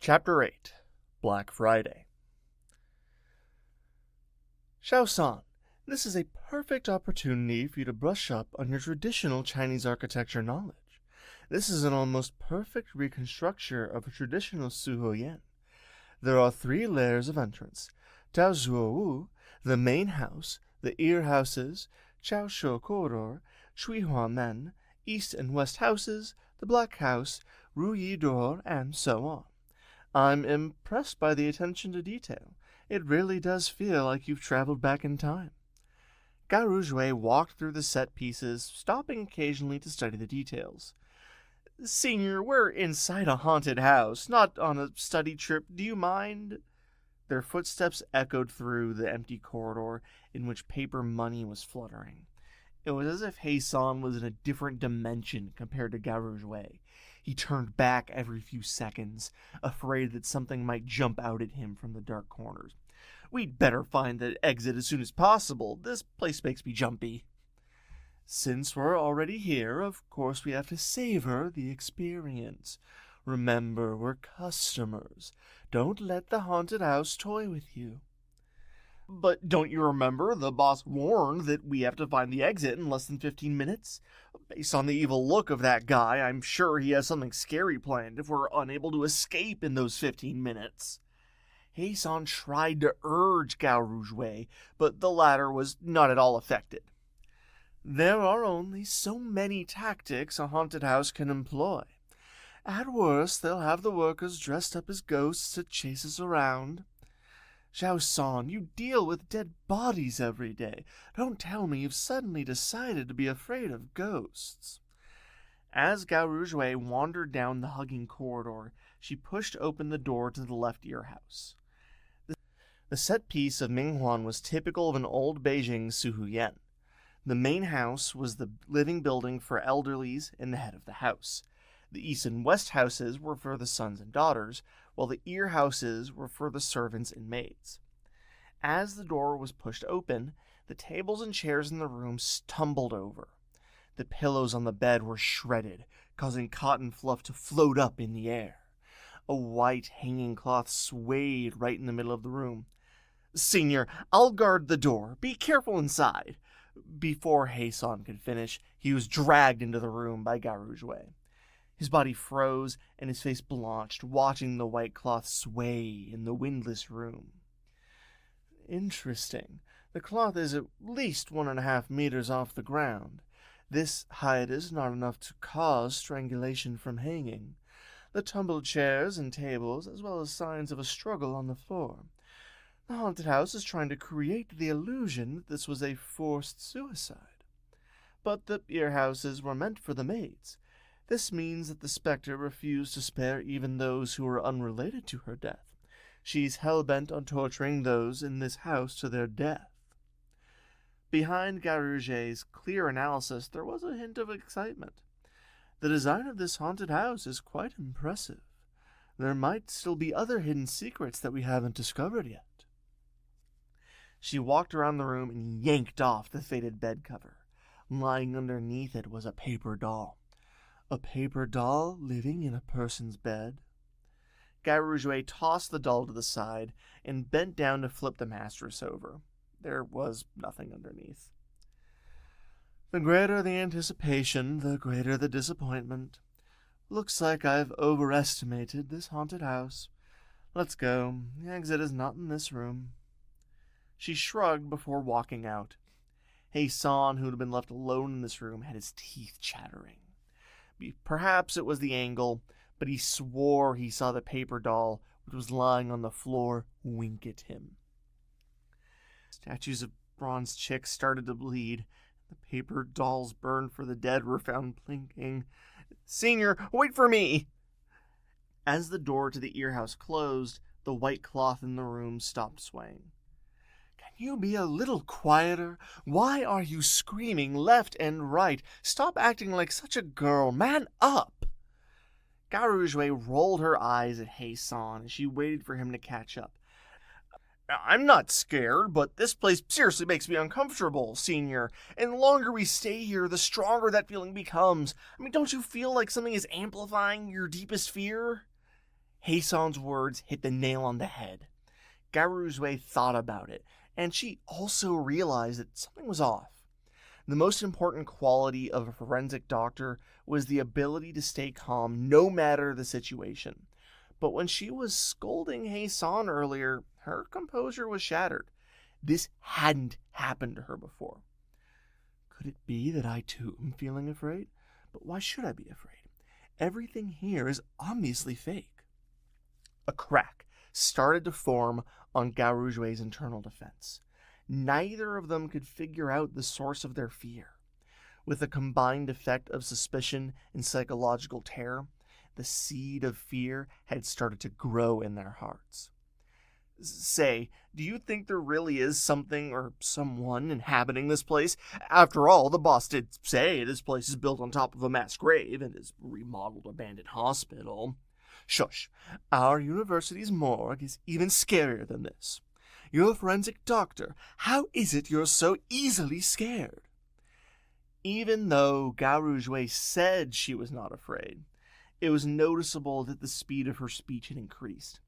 Chapter 8 Black Friday. Xiao-san, this is a perfect opportunity for you to brush up on your traditional Chinese architecture knowledge. This is an almost perfect reconstruction of a traditional Suhoyan. There are 3 layers of entrance: Tao Zhuowu, the main house, the ear houses, Chao Shou corridor, Shui Hua Men, east and west houses, the black house, Ru Yi door, and so on. I'm impressed by the attention to detail. It really does feel like you've traveled back in time. Gao Rujue walked through the set pieces, stopping occasionally to study the details. Senior, we're inside a haunted house, not on a study trip. Do you mind? Their footsteps echoed through the empty corridor in which paper money was fluttering. It was as if Heisan was in a different dimension compared to Gao Rujue. He turned back every few seconds, afraid that something might jump out at him from the dark corners. We'd better find the exit as soon as possible. This place makes me jumpy. Since we're already here, of course we have to savor the experience. Remember, we're customers. Don't let the haunted house toy with you. But don't you remember the boss warned that we have to find the exit in less than 15 minutes? Based on the evil look of that guy, I'm sure he has something scary planned if we're unable to escape in those 15 minutes. Heisan tried to urge Gao Rujue, but the latter was not at all affected. There are only so many tactics a haunted house can employ. At worst, they'll have the workers dressed up as ghosts to chase us around. Xiao-san, you deal with dead bodies every day. Don't tell me you've suddenly decided to be afraid of ghosts. As Gao Rujue wandered down the hugging corridor, she pushed open the door to the left ear house. The set piece of Minghuan was typical of an old Beijing Suhuyan. The main house was the living building for elderlies and the head of the house. The east and west houses were for the sons and daughters, while the ear houses were for the servants and maids. As the door was pushed open, the tables and chairs in the room tumbled over. The pillows on the bed were shredded, causing cotton fluff to float up in the air. A white hanging cloth swayed right in the middle of the room. Senior, I'll guard the door. Be careful inside. Before Heisan could finish, he was dragged into the room by Gao Rujue. His body froze and his face blanched, watching the white cloth sway in the windless room. Interesting. The cloth is at least 1.5 meters off the ground. This height is not enough to cause strangulation from hanging. The tumbled chairs and tables, as well as signs of a struggle on the floor. The haunted house is trying to create the illusion that this was a forced suicide. But the ear houses were meant for the maids. This means that the spectre refused to spare even those who were unrelated to her death. She's hell-bent on torturing those in this house to their death. Behind Gao Rujue's clear analysis, there was a hint of excitement. The design of this haunted house is quite impressive. There might still be other hidden secrets that we haven't discovered yet. She walked around the room and yanked off the faded bed cover. Lying underneath it was a paper doll. A paper doll living in a person's bed? Gao Rujue tossed the doll to the side and bent down to flip the mattress over. There was nothing underneath. The greater the anticipation, the greater the disappointment. Looks like I've overestimated this haunted house. Let's go. The exit is not in this room. She shrugged before walking out. Heisan, who had been left alone in this room, had his teeth chattering. Perhaps it was the angle, but he swore he saw the paper doll, which was lying on the floor, wink at him. Statues of bronze chicks started to bleed. The paper dolls burned for the dead were found blinking. Senior, wait for me! As the door to the ear house closed, the white cloth in the room stopped swaying. Can you be a little quieter? Why are you screaming left and right? Stop acting like such a girl. Man up! Gao Rujue rolled her eyes at Heisan as she waited for him to catch up. I'm not scared, but this place seriously makes me uncomfortable, Senior. And the longer we stay here, the stronger that feeling becomes. I mean, don't you feel like something is amplifying your deepest fear? Hasan's words hit the nail on the head. Garuzwe thought about it, and she also realized that something was off. The most important quality of a forensic doctor was the ability to stay calm no matter the situation. But when she was scolding Hasan earlier, her composure was shattered. This hadn't happened to her before. Could it be that I too am feeling afraid? But why should I be afraid? Everything here is obviously fake. A crack started to form on Garuzwe's internal defense. Neither of them could figure out the source of their fear. With a combined effect of suspicion and psychological terror, the seed of fear had started to grow in their hearts. Say, do you think there really is something or someone inhabiting this place? After all, the boss did say this place is built on top of a mass grave and is a remodeled abandoned hospital. Shush. Our university's morgue is even scarier than this. You're a forensic doctor. How is it you're so easily scared? Even though Garuzwe said she was not afraid, it was noticeable that the speed of her speech had increased.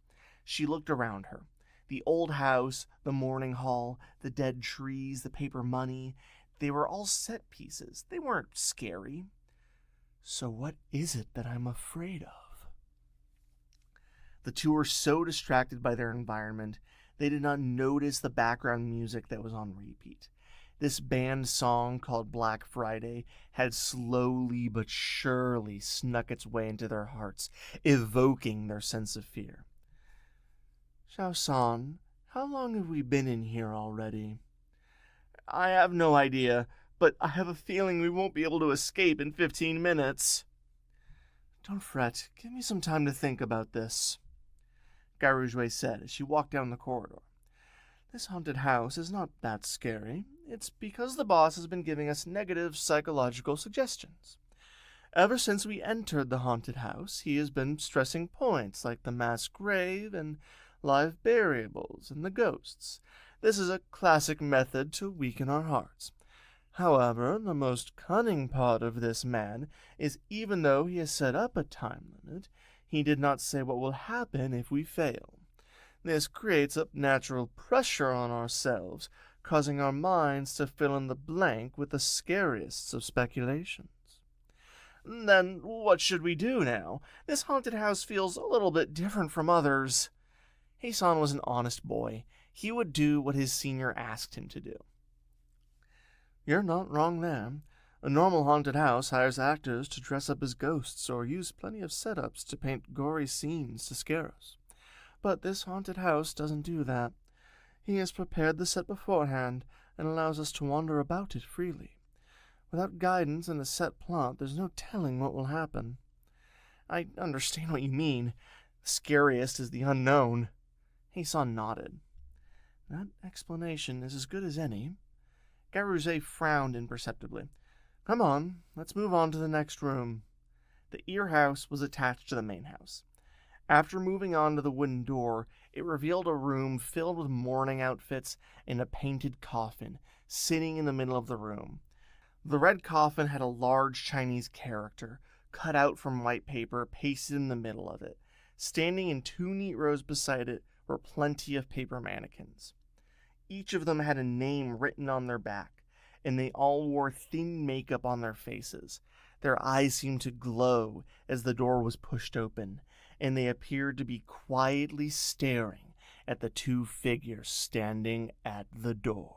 She looked around her. The old house, the morning hall, the dead trees, the paper money, they were all set pieces. They weren't scary. So what is it that I'm afraid of? The two were so distracted by their environment, they did not notice the background music that was on repeat. This band song called Black Friday had slowly but surely snuck its way into their hearts, evoking their sense of fear. Xiao-san, how long have we been in here already? I have no idea, but I have a feeling we won't be able to escape in 15 minutes. Don't fret. Give me some time to think about this, Garuzwe said as she walked down the corridor. This haunted house is not that scary. It's because the boss has been giving us negative psychological suggestions. Ever since we entered the haunted house, he has been stressing points like the mass grave and live burials and the ghosts. This is a classic method to weaken our hearts. However, the most cunning part of this man is even though he has set up a time limit, he did not say what will happen if we fail. This creates a natural pressure on ourselves, causing our minds to fill in the blank with the scariest of speculations. Then what should we do now? This haunted house feels a little bit different from others. Hasan was an honest boy. He would do what his senior asked him to do. You're not wrong there. A normal haunted house hires actors to dress up as ghosts or use plenty of setups to paint gory scenes to scare us. But this haunted house doesn't do that. He has prepared the set beforehand and allows us to wander about it freely. Without guidance and a set plot, there's no telling what will happen. I understand what you mean. The scariest is the unknown. Hasan nodded. That explanation is as good as any. Garuzwe frowned imperceptibly. Come on, let's move on to the next room. The ear house was attached to the main house. After moving on to the wooden door, it revealed a room filled with mourning outfits and a painted coffin sitting in the middle of the room. The red coffin had a large Chinese character, cut out from white paper, pasted in the middle of it. Standing in two neat rows beside it were plenty of paper mannequins. Each of them had a name written on their back, and they all wore thin makeup on their faces. Their eyes seemed to glow as the door was pushed open, and they appeared to be quietly staring at the two figures standing at the door.